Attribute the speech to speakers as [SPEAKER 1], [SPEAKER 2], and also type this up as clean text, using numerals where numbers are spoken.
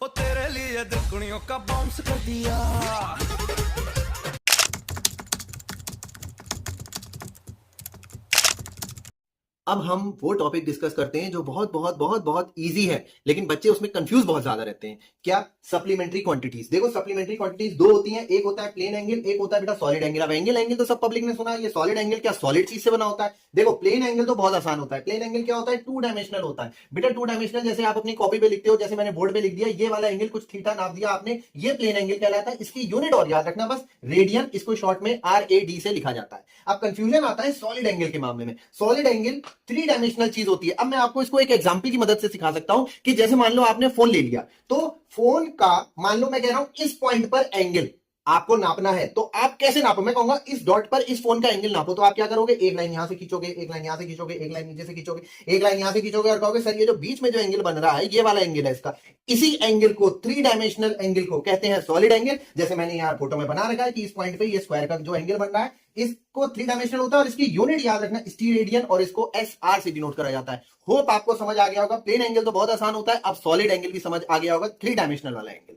[SPEAKER 1] ओ तेरे लिए दुगनियों का बाउंस कर दिया।
[SPEAKER 2] अब हम वो टॉपिक डिस्कस करते हैं जो बहुत बहुत बहुत बहुत इजी है, लेकिन बच्चे उसमें कंफ्यूज बहुत ज्यादा रहते हैं। क्या? Supplementary quantities. देखो, सप्लीमेंट्री क्वांटिटीज दो होती हैं, एक होता है प्लेन एंगल, एक होता है बेटा सॉलिड एंगल। अब एंगल एंगल तो सब पब्लिक ने सुना है, ये सॉलिड एंगल क्या सॉलिड चीज से बना होता है? देखो, प्लेन एंगल तो बहुत आसान होता है। प्लेन एंगल क्या होता है? टू डायमेंशनल होता है बेटा। टू डायमेंशनल जैसे आप अपनी कॉपी पे लिखते हो, जैसे मैंने बोर्ड पे लिख दिया, ये वाला एंगल कुछ थीटा नाप दिया आपने, ये प्लेन एंगल कहलाता है। इसकी यूनिट और याद रखना बस, रेडियन। इसको शॉर्ट में RAD से लिखा जाता है। अब कंफ्यूजन आता है सॉलिड एंगल के मामले में। सॉलिड एंगल थ्री डायमेंशनल चीज होती है। अब मैं आपको इसको एक एग्जांपल की मदद से सिखा सकता हूं कि जैसे मान लो आपने फोन ले लिया, तो फोन का मान लो मैं कह रहा हूं इस पॉइंट पर एंगल आपको नापना है, तो आप कैसे नापो? मैं कहूंगा इस डॉट पर इस फोन का एंगल नापो। तो आप क्या करोगे? एक लाइन यहां से खींचोगे, एक लाइन यहां से खींचोगे, एक लाइन नीचे से खींचोगे, एक लाइन यहां से खींचोगे और कहोगे सर ये जो बीच में जो एंगल बन रहा है ये वाला एंगल है इसका। इसी एंगल को, थ्री डायमेंशनल एंगल को कहते हैं सॉलिड एंगल। जैसे मैंने यहाँ फोटो में बना रखा है कि इस पॉइंट पे ये स्क्वायर का जो एंगल बन रहा है, इसको थ्री डायमेंशनल होता है और इसकी यूनिट याद रखना स्टीरेडियन, और इसको SR से डिनोट करा जाता है। होप आपको समझ आ गया होगा। प्लेन एंगल तो बहुत आसान होता है, अब सॉलिड एंगल भी समझ आ गया होगा, थ्री डायमेंशनल वाला एंगल।